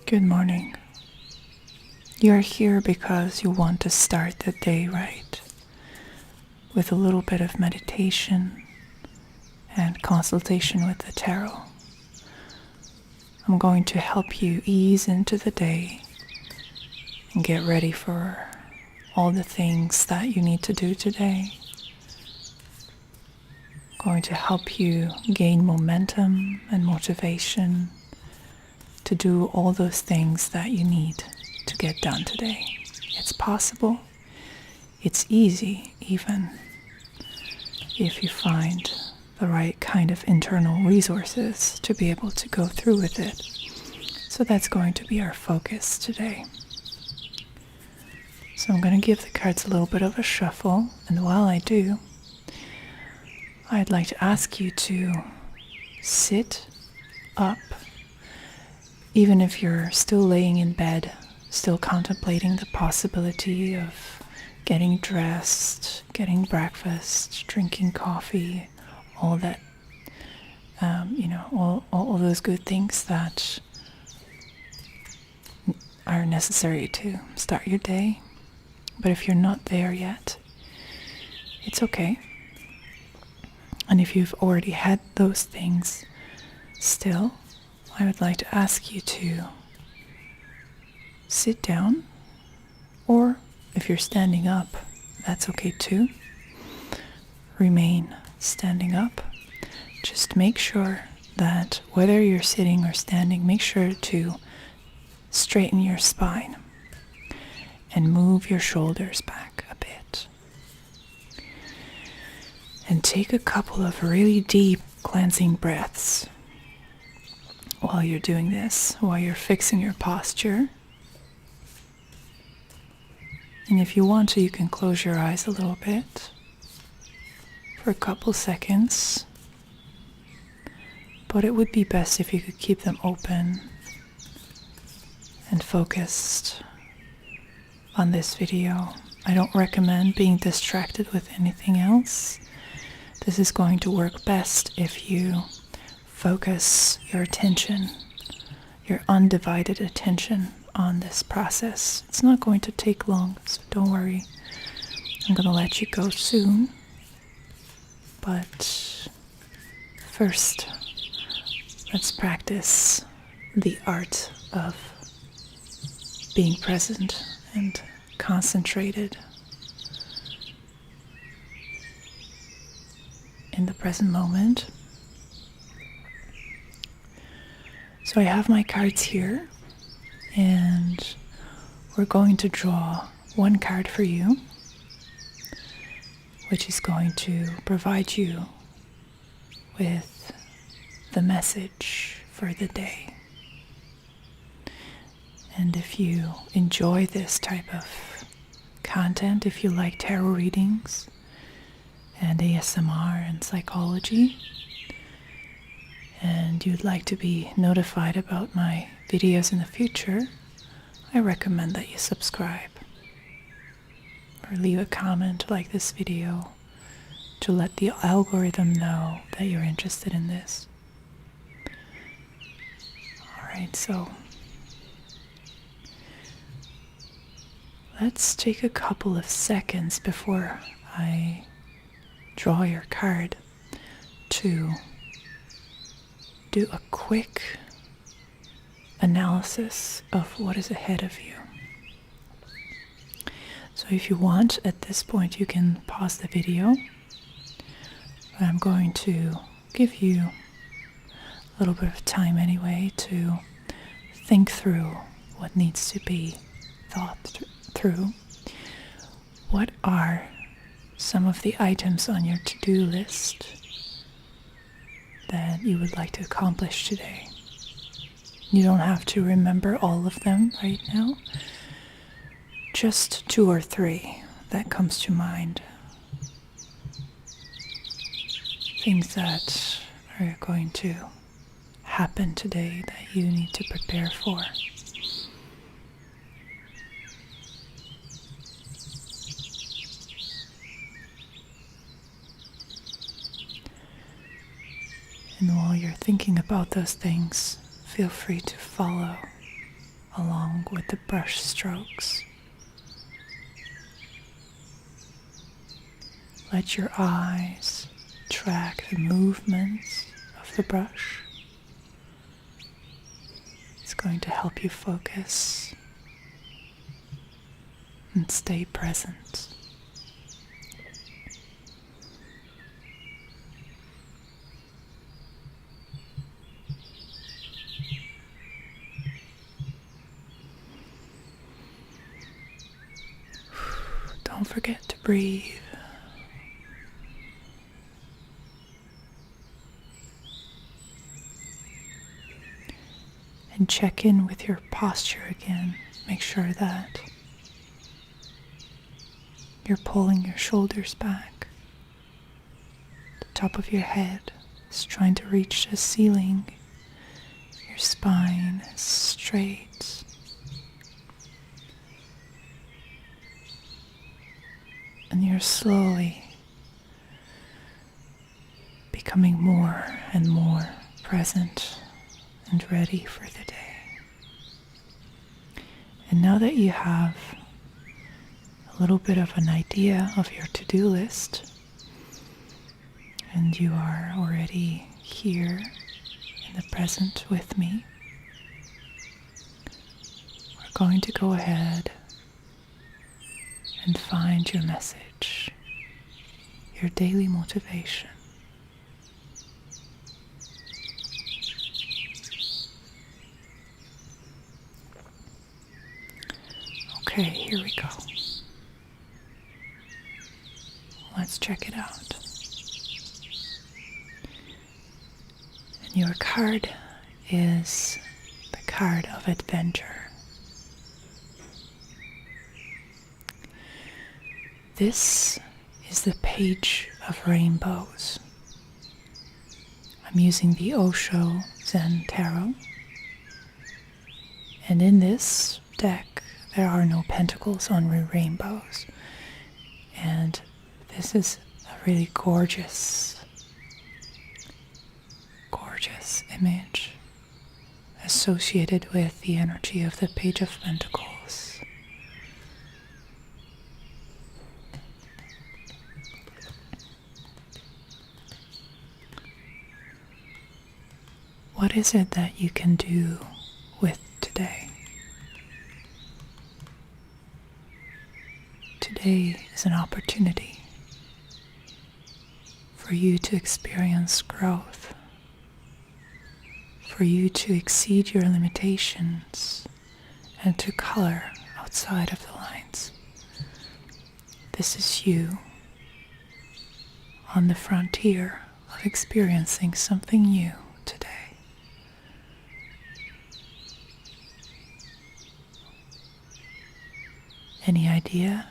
Good morning. You're here because you want to start the day right, with a little bit of meditation and consultation with the tarot. I'm going to help you ease into the day and get ready for all the things that you need to do today. I'm going to help you gain momentum and motivation to do all those things that you need to get done today. It's possible. It's easy, even if you find the right kind of internal resources to be able to go through with it. So that's going to be our focus today. So I'm going to give the cards a little bit of a shuffle, and while I do, I'd like to ask you to sit up, even if you're still laying in bed, still contemplating the possibility of getting dressed, getting breakfast, drinking coffee, all that, all those good things that are necessary to start your day. But if you're not there yet, it's okay. And if you've already had those things, still, I would like to ask you to sit down, or if you're standing up, that's okay too. Remain standing up. Just make sure that whether you're sitting or standing, make sure to straighten your spine and move your shoulders back a bit. And take a couple of really deep cleansing breaths while you're doing this, while you're fixing your posture. And if you want to, you can close your eyes a little bit for a couple seconds. But it would be best if you could keep them open and focused on this video. I don't recommend being distracted with anything else. This is going to work best if you focus your attention, your undivided attention on this process. It's not going to take long, so don't worry. I'm going to let you go soon. But first, let's practice the art of being present and concentrated in the present moment. So I have my cards here, and we're going to draw one card for you, which is going to provide you with the message for the day. And if you enjoy this type of content, if you like tarot readings and ASMR and psychology, and you'd like to be notified about my videos in the future, I recommend that you subscribe or leave a comment like this video to let the algorithm know that you're interested in this. Alright, so let's take a couple of seconds before I draw your card to do a quick analysis of what is ahead of you. So if you want, at this point, you can pause the video. But I'm going to give you a little bit of time anyway to think through what needs to be thought through. What are some of the items on your to-do list that you would like to accomplish today? You don't have to remember all of them right now. Just 2 or 3 that comes to mind. Things that are going to happen today that you need to prepare for. And while you're thinking about those things, feel free to follow along with the brush strokes. Let your eyes track the movements of the brush. It's going to help you focus and stay present. Don't forget to breathe. And check in with your posture again. Make sure that you're pulling your shoulders back. The top of your head is trying to reach the ceiling. Your spine is straight. And you're slowly becoming more and more present and ready for the day. And now that you have a little bit of an idea of your to-do list, and you are already here in the present with me, we're going to go ahead and find your message, your daily motivation. Okay, here we go. Let's check it out. And your card is the card of adventure. This is the page of rainbows. I'm using the Osho Zen Tarot. And in this deck, there are no pentacles on rainbows. And this is a really gorgeous image associated with the energy of the Page of Pentacles. What is it that you can do with today? Today is an opportunity for you to experience growth, for you to exceed your limitations and to color outside of the lines. This is you on the frontier of experiencing something new today. Any idea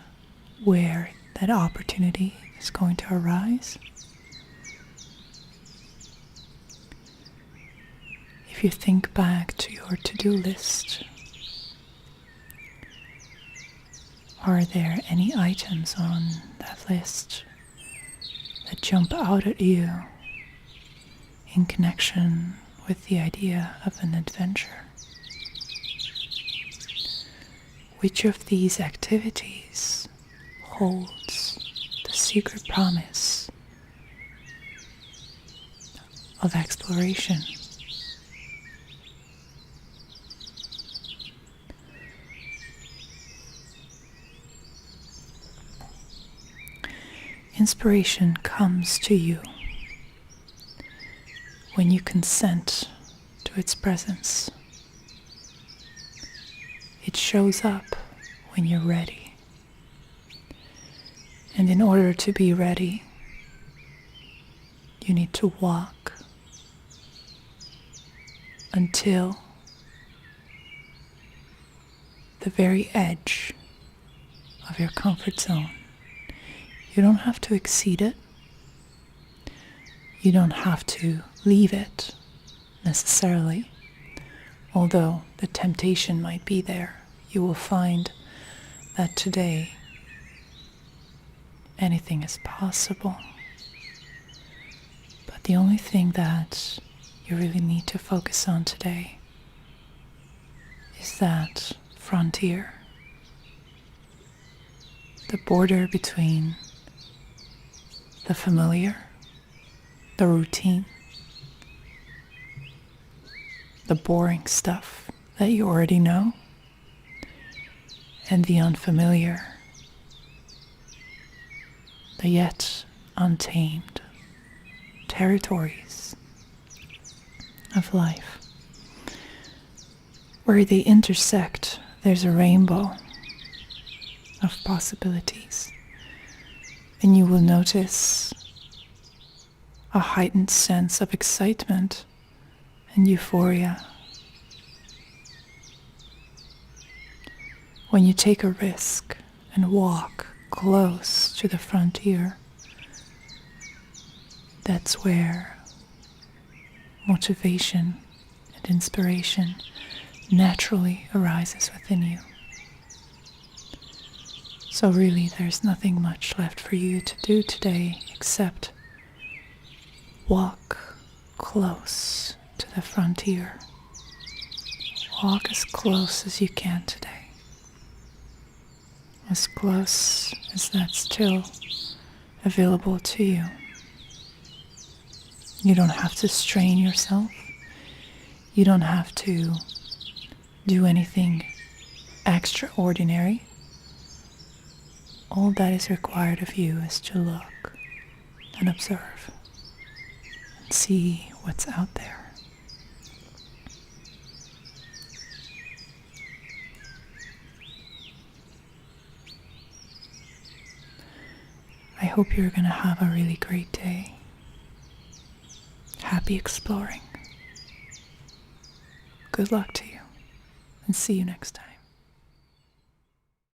where that opportunity is going to arise? If you think back to your to-do list, are there any items on that list that jump out at you in connection with the idea of an adventure? Which of these activities holds the secret promise of exploration? Inspiration comes to you when you consent to its presence. It shows up when you're ready. And in order to be ready, you need to walk until the very edge of your comfort zone. You don't have to exceed it. You don't have to leave it necessarily. Although the temptation might be there, you will find that today anything is possible. But the only thing that you really need to focus on today is that frontier, the border between the familiar, the routine, the boring stuff that you already know, and the unfamiliar, the yet untamed territories of life. Where they intersect, there's a rainbow of possibilities, and you will notice a heightened sense of excitement and euphoria when you take a risk and walk close to the frontier. That's where motivation and inspiration naturally arises within you. So really, there's nothing much left for you to do today except walk close to the frontier. Walk as close as you can today. As close as that's still available to you. You don't have to strain yourself. You don't have to do anything extraordinary. All that is required of you is to look and observe and see what's out there. I hope you're going to have a really great day. Happy exploring. Good luck to you, and see you next time.